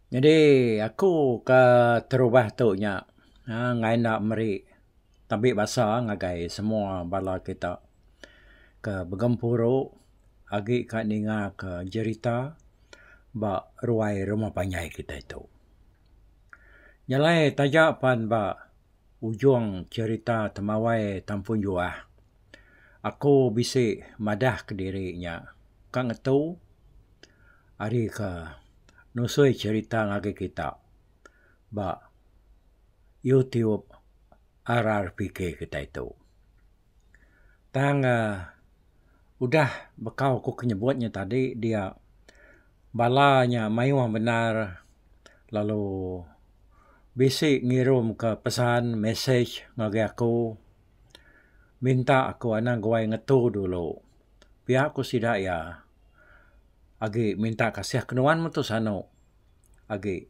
Jadi aku ke terubah tu nya ngai nak meri tapi bahasa ngagai semua bala kita ke Begempuru agi ka ninga ke Jerita ba ruai rumah panyai kita itu. Nyalai taja pan ba ujung cerita temawai tampun juah. Aku bisi madah ke dirinya. Kang itu ari ke nusui cerita ngagi kita ba YouTube RRPK kita itu. Tang udah bekau aku kenyebutnya tadi dia balanya mayuah benar lalu bisi ngirim ke pesan message ngagi aku minta aku anang gawai ngetu dulu. Pihak aku sidak ya agi minta kasih kenuan mu tu sano. Agi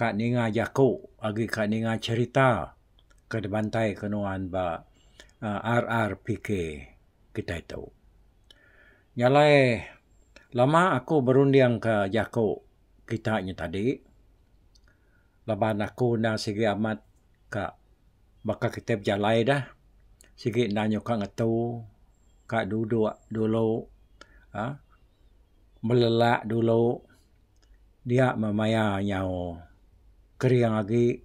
kak ninga jaku, agi kak ninga cerita ke bantai kenuan ba RRPK kita itu. Nyalai lama aku berunding ke jaku kitanya tadi. Laban aku na sige amat ka baka kita berjalai dah. Sige nanyo ka ngatu, ka duduk dulu, melelak dulu. Dia memaya nyau keriang lagi,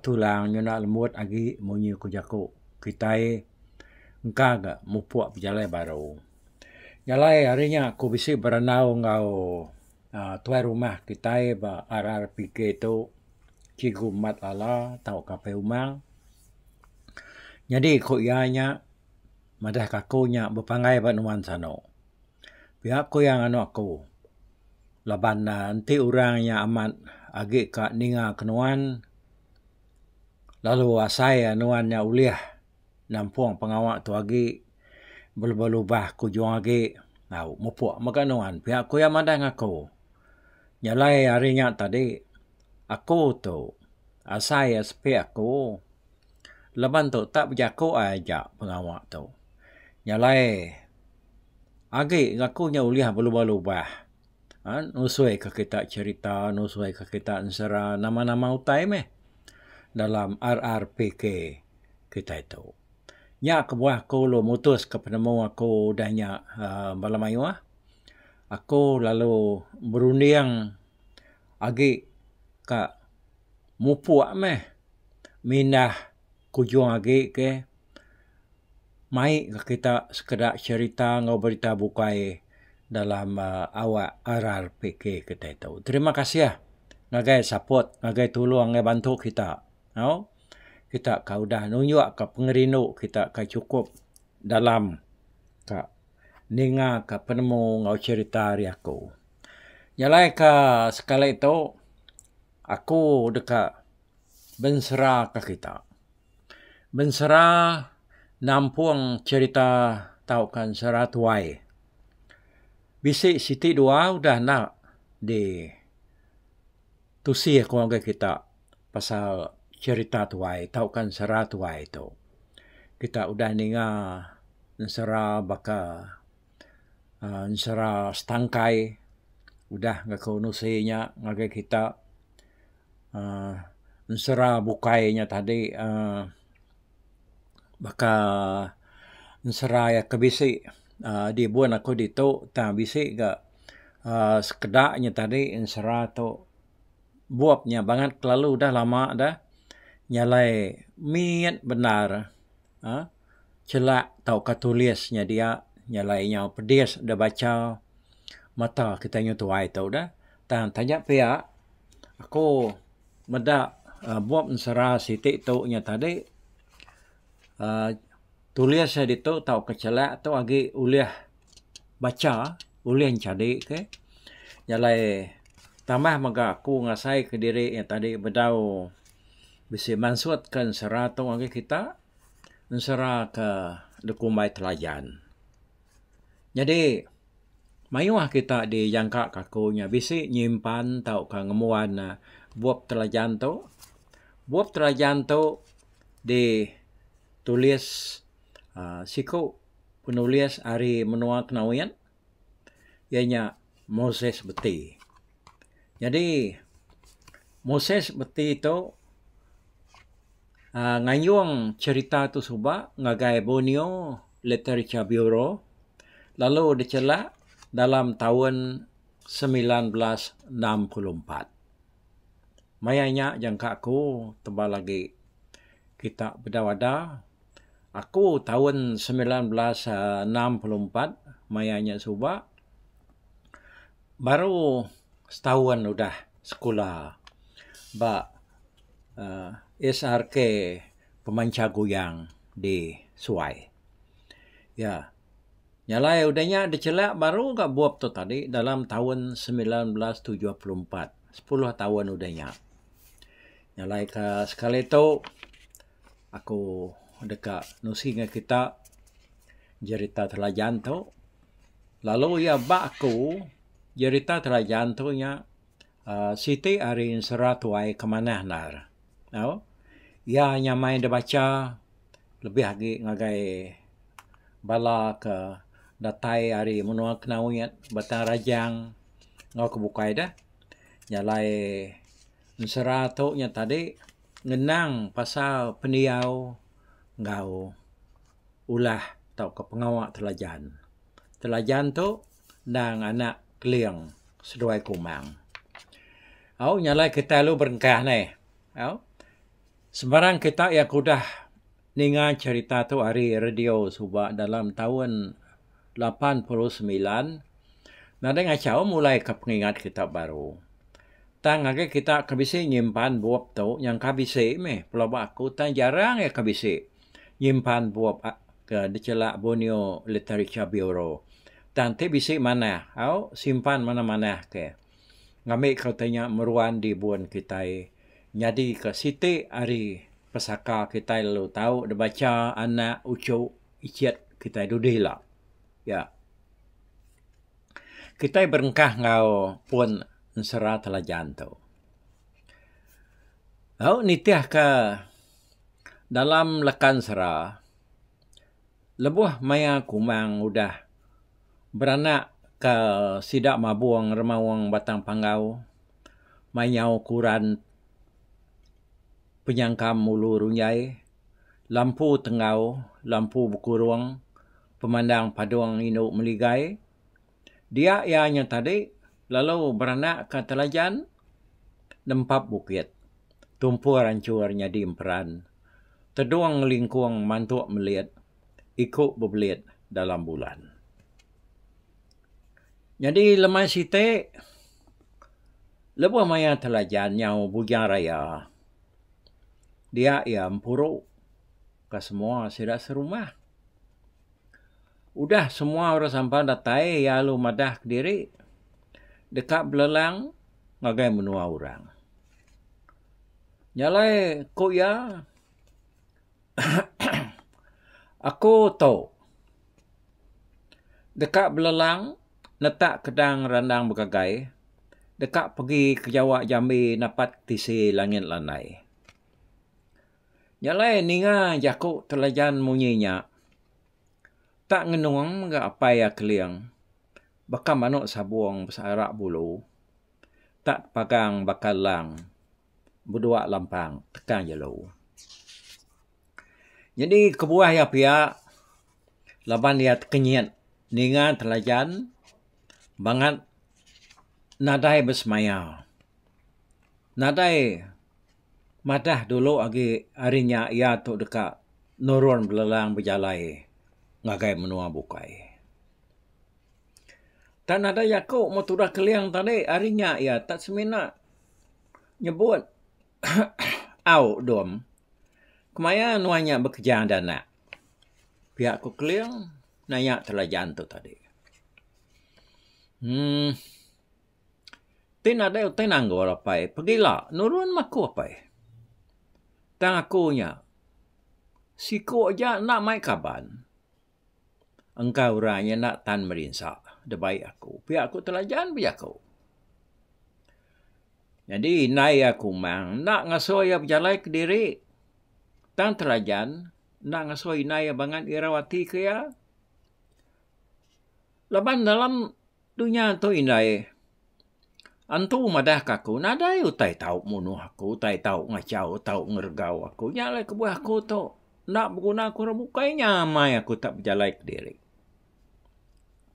tulang nyo nak lembut lagi munyi ku jaku. Kitai engka ga mupuak berjalai baru. Nyalai harinya aku bisi berenau ngau tuai rumah kitai ba RRPK itu Cigu Mat Lala tau kape umang. Jadi ko ianya madah kakunya berpangai ba nuan sano. Pihak ko yang anu aku. Laban nanti orangnya amat agi ka ninga kenuan lalu asai anuannya uliah nampuang pengawak tu agi berubah ku juang agi mupuak maganuan pihak ku yang madah ngaku. Nyalai harinya tadi aku tu asai SP aku laban tu tak berjaku aja pengawak tu. Nyalai agi ngakunya uliah berubah-ubah. Nusui ke kita cerita, nusui ke kita nsera nama-nama utai meh dalam RRPK kita itu. Nya kebuah aku lo mutus ke penemu aku dahnya balamayuah. Aku lalu berunding agi ka mupuak meh minah kujung agi ke mai ke kita sekedar cerita ngau berita bukai dalam awak RRPK kita itu. Terima kasih ya. Ngagai support, ngagai tolong, ngagai bantu kita. Kita kau dah nunjuk ke pengerindu kita kau cukup dalam ka ninga ka penemu ngau cerita hari aku. Nyalai ka sekali itu aku dekat bensera ke kita. Bensera nampuang cerita tau kan seratuai. Bisi Siti Dua udah nak di tusi keluarga kita pasal cerita tuai, tahu kan sera tuai itu. Kita udah ninga nsera baka nsera stangkai udah ngaku nusinya ngagai kita nsera bukainya tadi baka nsera ya kebisi di buan aku dito tak bisi ga sekedaknya tadi nsera tu buapnya banget lalu dah lama dah nyalai miat benar celak tau katulisnya dia nyalai nyau pedis dah baca mata kita nyutuai tau dah tan tanya pihak aku medak buap nsera siti tu nya tadi tulis saya itu tau kecelak tu agi uliah baca uliah jadi ke nyalai tambah maga aku ngasai ke diri yang tadi bedau bisi mansutkan seratung agi kita nsera ke dekumai telajan. Jadi mayuah kita di jangka kakunya bisi nyimpan tau ka ngemuan buap telajan tu. Buap telajan tu di tulis siku penulis Ari Menua Kenawian ianya Moses Beti. Jadi Moses seperti itu ngayung cerita tu suba ngagai Borneo Literature Bureau lalu dicelak dalam tahun 1964. Mayanya jangka aku tebal lagi kita beda-beda. Aku tahun 1964 mayanya suba baru setahun udah sekolah ba SRK pemancar goyang di Suai. Ya. Nyalai udahnya dicelak baru gak buat tu tadi dalam tahun 1974. 10 tahun udahnya. Nyalai ke sekali itu aku dekat nusi dengan kita cerita telajan tu. Lalu ya bak aku cerita telajan tu nya Siti Arin Seratuai kemana nar. Tahu? Ya nyamai dia baca lebih lagi ngagai bala ke datai hari menua kenawiyat batang rajang ngau kebukai dah. Nyalai Seratu nya tadi ngenang pasal peniau ngau ulah tau ke pengawak telajan. Telajan tu nang anak keliang seduai kumang. Au nyalai kita lu berengkah ni. Au. Sembarang kita yang kudah ninga cerita tu hari radio suba dalam tahun 89. Nada ngacau mulai ke pengingat kita baru. Tang age kita kabisi nyimpan buap tu yang kabisi meh pelaba aku tang jarang ya kabisi nyimpan buap ke dicelak Borneo Literature Bureau. Tang te bisi mana? Au simpan mana-mana ke. Ngambil katanya meruan di buan kita. Jadi ke Siti hari pesaka kita lalu tahu dia baca anak ucuk iciat kita dudih lah. Ya. Kita berengkah ngau pun ensera telajan tu. Au nitiah ke dalam lekan sera lebuh maya kumang udah beranak ke sidak mabuang remawang batang panggau mayau kuran penyangkam mulu runyai lampu tengau lampu bukuruang pemandang paduang induk meligai dia ianya tadi lalu beranak ke telajan nempap bukit tumpu rancurnya di emperan teduang lingkuang mantuk melihat ikut berbelit dalam bulan. Jadi lemah site lebuh maya telajan nyau bujang raya. Dia ya empuruk ke semua sidak serumah. Udah semua orang sampai datai ya lu madah ke diri. Dekat belelang ngagai menua orang. Nyalai ko ya aku tahu dekat belelang letak kedang randang bergagai. Dekat pergi ke Jawa Jambi dapat tisi langit lanai. Nyalai ninga jakuk telajan munyinya. Tak ngenuang enggak apa ya keliang. Bakal manuk sabuang besarak bulu. Tak pagang bakal lang. Berdua lampang tekan jelu. Jadi kebuah ya pihak. Laban dia kenyit. Ninga telajan. Bangat nadai bersemaya. Nadai madah dulu lagi harinya ia tu dekat nurun belelang berjalai ngagai menua bukai. Tak nada yakuk mau tudah keliang tadi harinya ia tak semina nyebut au dom. Kemaya nuanya bekerja dana. Pihak ku keliang nanya telajan tu tadi. Tin ada tenang go rapai. Pergilah nurun maku apa? Tang akunya. Siku aja nak mai kaban. Engkau ranya nak tan merinsak. Debai aku. Pihak aku telajan biar aku. Jadi nai aku mang nak ngasoi berjalai ke diri. Tang telajan nak ngasoi nai abangan Irawati ke ya. Laban dalam dunia tu inai. Antu madah kaku nadai utai tau munuh aku, utai tau ngacau, tau ngergau aku. Nyalai kebuah aku tu nak berguna aku remukainya mai aku tak berjalai ke diri.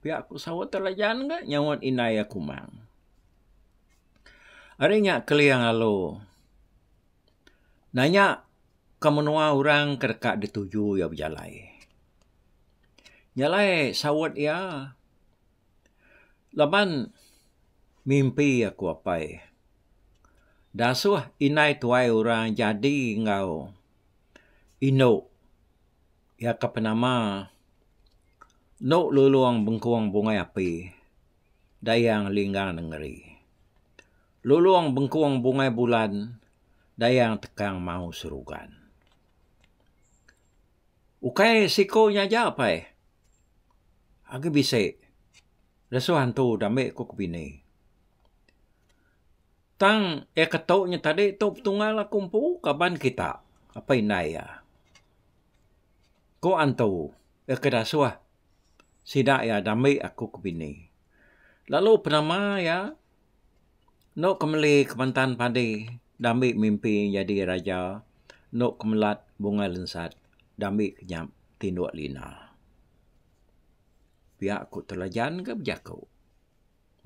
Pihak aku sawat terlajan ke nyawat inai aku mang. Arinya keliang alo. Nanya kemenua orang kerkak dituju ya berjalai. Nyalai sawat ya. Laban mimpi aku apai. Dasuh inai tuai orang jadi ngau. Ino. Ya kapenama. No luluang bengkuang bungai api. Dayang linggang nengeri. Luluang bengkuang bungai bulan. Dayang tekang mau serugan. Ukai sikonya aja apai. Agi bisik. Rasuhan tu damik ko kubini. Tang ketoknya tadi tu tunggal kumpu kaban kita. Apa inai ya? Ko antu kedasuah. Sidak ya damik aku kubini. Lalu penama ya. No kemeli kemantan padi. Damik mimpi jadi raja. No kemelat bunga lensat. Damik kenyap tinduk lina. Pihak aku telajan ke berjaku.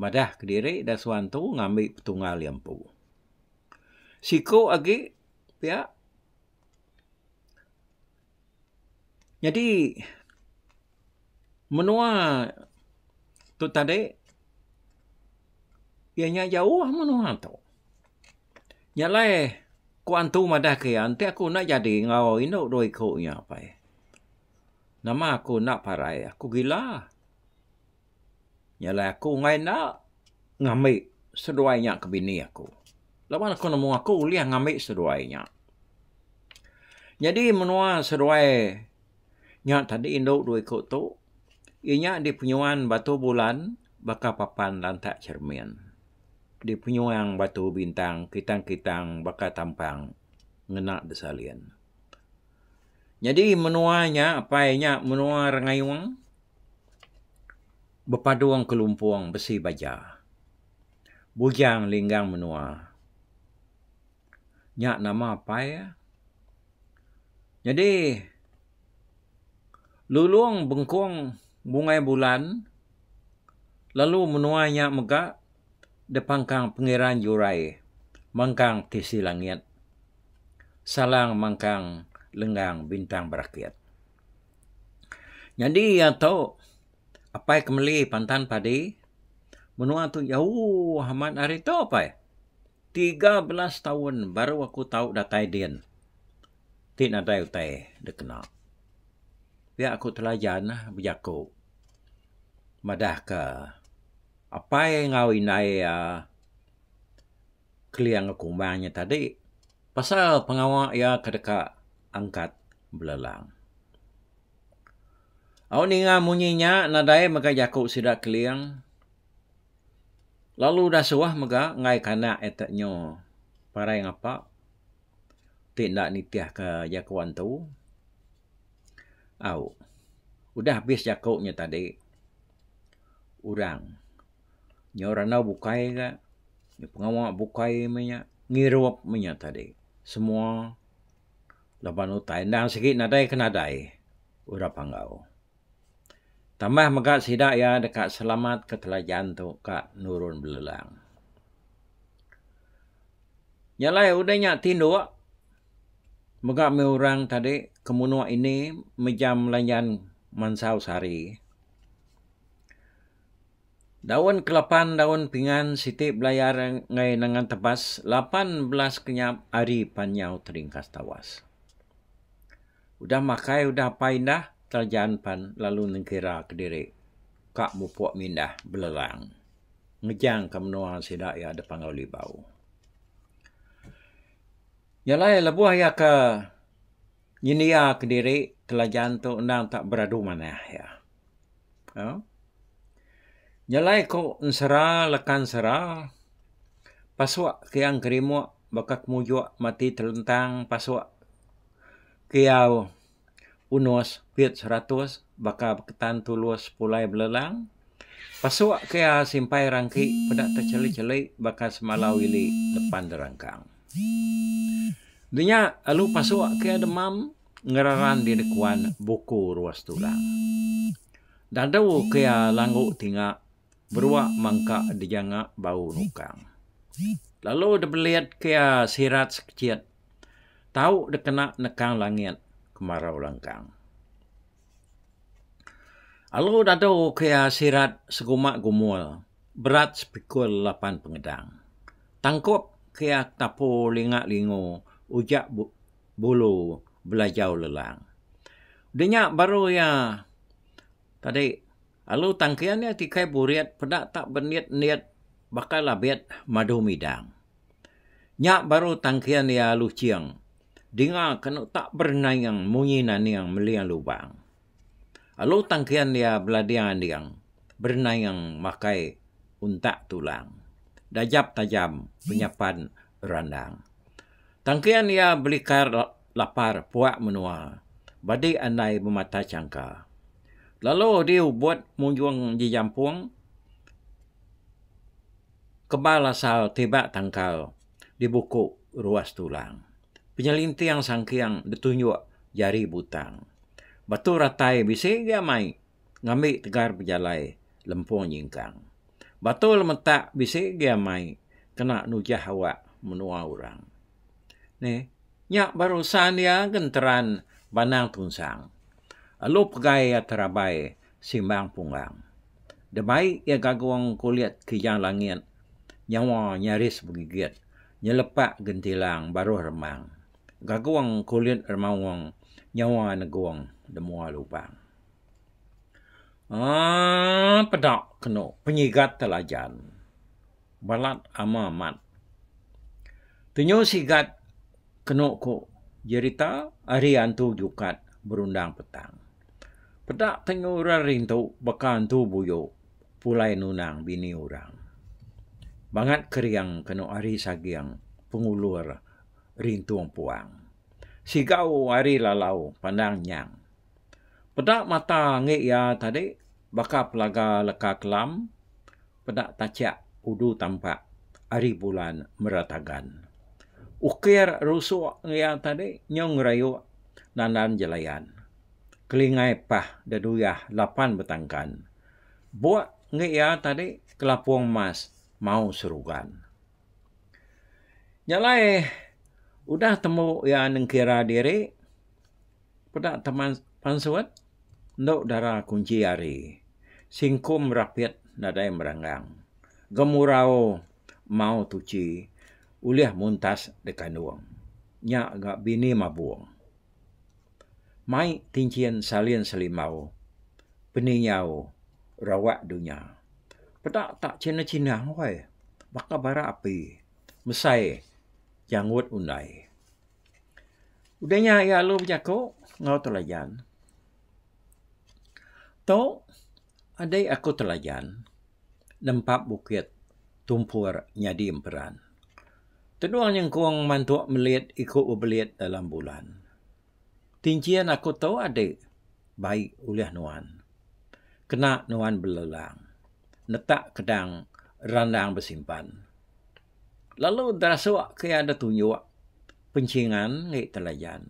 Madah ke diri dasuan tu ngambil petunggal lempu. Siko agi pihak. Jadi menua tu tadi ianya jauh menua tu. Nyalai ku antu madah ke ante aku nak jadi ngau ino doi ko nya apa. Nama aku nak parai, aku gila. Nyalai aku ngai nak ngambil seduainya ke bini aku. Lawan aku nemu aku lihat ngambil seduainya. Jadi menua seduai nya tadi induk dua ikut tu. Ianya di penyuan batu bulan baka papan lantak cermin. Di penyuan batu bintang kitang-kitang baka tampang ngenak desalian. Jadi menuanya apanya menua rengayung bepaduang kelumpuang besi baja. Bujang linggang menua. Nyak nama apa ya? Jadi luluang bengkong bungai bulan lalu menuanya megak depangkang pengiran jurai mangkang tisi langit salang mangkang lenggang bintang berakyat. Jadi ya tahu apa kemeli pantan padi menua tu jauh amat hari tu apa 13 tahun baru aku tahu datai din. Tik nadai utai dekena. Biar aku telajan berjaku. Madah ke apa yang ngau inai keliang kumbangnya tadi. Pasal pengawak ya kedeka angkat belelang. Au ninga munyinya nadai maka jaku sidak keliang. Lalu dah suah maka ngai kana etaknya parai ngapa. Tidak nitiah ke jakuan tu. Au. Udah habis jakuknya tadi. Urang. Nyorana bukai ke. Pengawak bukai punya. Ngiruap punya tadi. Semua. Laban utai. Dan sikit nadai ke nadai. Udah panggau. Tambah megak sidak ya dekat selamat ke telajan tu. Kak nurun belelang. Nyalai udahnya tinduk. Megak me orang tadi kemunua ini mejam lanyan mansau sari. Daun kelapan daun pingan siti belayar ngai nangan tebas 18 kenyap ari panyau teringkas tawas. Udah makai udah paindah terjaan pan lalu nengkira ke diri. Kak mupuk mindah belelang. Ngejang kemenua sidak ya ada pangau libau. Yalai lebuah ya ke nyinia ke diri telajan tu undang tak beradu mana ya. Yalai ko nsera lekan sera paswak kiang kerimu bakak mujua mati telentang paswak kiau unos pit 100 baka ketan tulus pulai belelang Pasuk kaya simpai rangki pada tercelik-celik bakal semalau ili depan derangkang. Dinya alu pasuk kaya demam ngeraran di dekuan buku ruas tulang. Dan dawu kaya langguk tingak beruak mangka dijanga bau nukang. Lalu debeliat kaya sirat sekecil. Tahu dekena nekang langit kemarau langkang. Alu dado kaya sirat segumak gumul. Berat sepikul 8 pengedang. Tangkup kaya tapo lingak lingo. Ujak bulu belajau lelang. Dinya baru ya tadi. Alu tangkiannya tikai buriat pedak tak berniat-niat bakal labiat madu midang. Nyak baru tangkian ya alu ciang. Dinga kena tak bernayang munyi naniang meliang lubang. Alu tangkian dia beladiang diang. Bernayang makai untak tulang. Dajap tajam penyapan randang. Tangkian dia belikar lapar puak menua. Badi andai memata cangka. Lalu dia buat munjuang di jampuang. Kebal asal tiba tangkal di buku ruas tulang. Penyelinti yang sangkiang ditunjuk jari butang. Batu ratai bising dia mai. Ngambil tegar berjalai lempung nyingkang. Batu lemetak bising dia mai. Kena nujah awak menua orang. Nih, nyak barusan dia genteran banang tunsang. Alu pegai ya terabai simbang punggang. Debai ya gaguang kulit kijang langit. Nyawa nyaris begigit. Nyelepak gentilang baru remang. Gaguang kulit remawang. Nyawa neguang demua lubang. Pedak kena penyigat telajan. Balat amat. Tunyo sigat kena ko jerita hari antu jukat berundang petang. Pedak tenyo rintu bakan tu buyo pulai nunang bini orang. Bangat keriang kena hari sagiang pengulur rintuang puang. Sigau hari lalau pandang nyang. Pedak mata nge ya tadi baka pelaga leka kelam. Pedak tacak udu tampak hari bulan meratagan. Ukir rusuk nge ya tadi nyong rayu nandan jelayan. Kelingai pah daduyah 8 betangkan. Buat nge ya tadi kelapung mas mau serugan. Nyalai udah temu ya nengkira diri. Pedak teman pansuat. Ndok darah kunci hari. Singkum rapiat nadai meranggang. Gemurau mau tuci. Uliah muntas dekan uang. Nyak gak bini mabuang. Mai tincian salin selimau. Peninyau rawak dunia. Pedak tak cina-cina wai. Baka bara api. Mesai janggut undai. Udahnya ya lu berjako ngau telajan. To adai aku telajan. Nempak bukit tumpur nyadi emperan. Teduang yang kuang mantuk melihat ikut ubeliat dalam bulan. Tincian aku tahu adai baik uliah nuan. Kena nuan belelang. Netak kedang randang bersimpan. Lalu terasuk kaya ada tunjuk pencingan ngai telajan.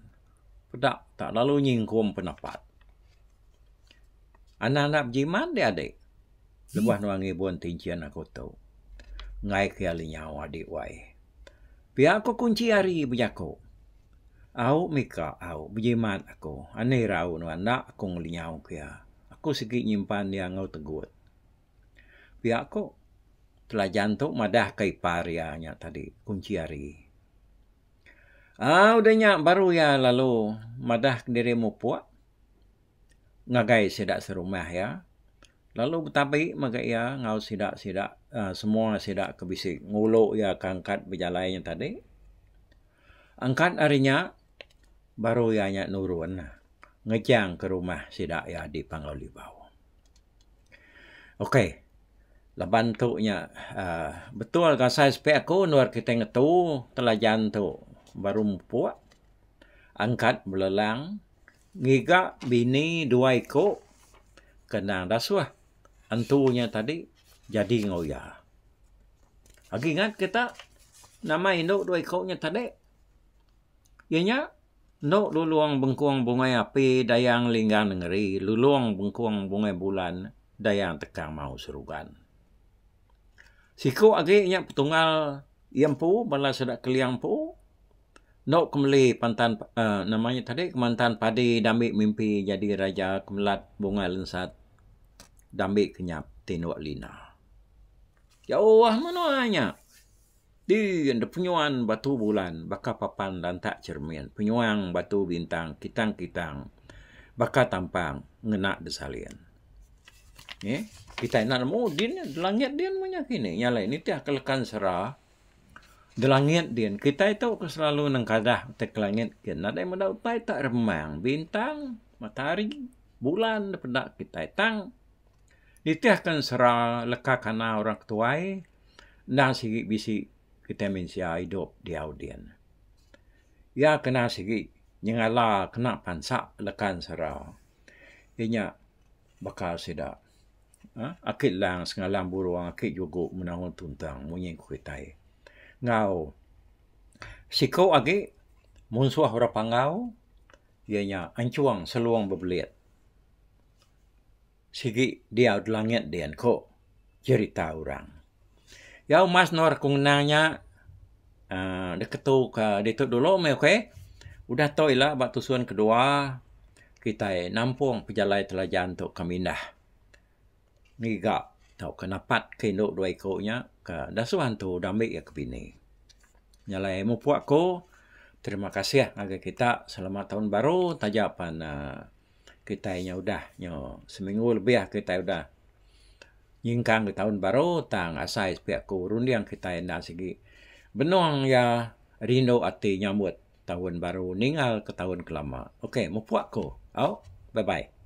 Pedak tak lalu nyingkum penapat. Anak-anak jiman dia adik. Lebuh nuangi buan tincian aku tahu. Ngai kaya linyau adik wai. Pihak aku kunci hari berjako. Au mika au berjimat aku. Aneh rau nuan nak aku ngelinyau kaya. Aku sikit nyimpan dia ngau tegut. Pihak aku telajan tu madah kai parianya tadi kunci hari. Udahnya baru ya lalu madah dirimu puak. Ngagai sidak serumah ya. Lalu betabai magai ya ngau sidak-sidak semua sidak kebisik nguluk ya kangkat berjalannya tadi. Angkat harinya baru ya nyak nurun ngejang ke rumah sidak ya di Pangaulibau. Okey. Laban tu nya betul ka saya spek aku nuar kita ngetu telajan tu baru puak. Angkat belelang ngiga bini dua iko kenang dasuah antunya tadi jadi ngoya. Lagi ingat kita nama induk dua ikutnya tadi. Ianya no luluang bengkuang bungai api dayang linggang negeri, luluang bengkuang bungai bulan dayang tekang mau serugan. Siku agi nya petunggal iampu bala sedak keliang pu. No kemeli pantan namanya tadi kemantan padi dambi mimpi jadi raja kemelat bunga lensat dambi kenyap tinwak lina. Ya Allah mananya. Di ada penyuan batu bulan, baka papan dan tak cermin. Penyuang batu bintang, kitang-kitang, baka tampang, ngenak desalian. Kita nak mau din, langit din punya kini. Nyala ini tiap kelekan serah. Di langit din. Kita itu selalu nengkadah tek langit. Kena ada yang mendapat tak remang. Bintang, matahari, bulan, dapat kita tang. Itu akan serah lekakana orang ketuai. Dan sigi bisi kita mensia hidup di audien. Ya kena sigi nyengala kena pansak lekan serah. Inya bakal sida. Akit lang sengalang buruang akit juga menahun tuntang munyeng kuitai. Ngau siko agi munsuah ora pangau ianya ancuang seluang bebelit. Sigi dia di langit dian ko cerita orang. Ya mas nor kung nanya deketu ke dituk dulu me oke. Udah tahu lah bak tusuan kedua kita nampung pejalai telajan untuk kamindah. Niga tahu kenapat ke induk dua ikutnya ke dasuhan tu damik ya ke bini. Nyalai mu puak ko. Terima kasih agak kita selamat tahun baru tajapan kita nya udah nyo seminggu lebih kita udah nyingkang ke tahun baru tang asai pihak ko rundiang kita nak segi benuang ya rindu ati nyambut tahun baru ningal ke tahun kelama. Okey, mu puak ko. Bye bye.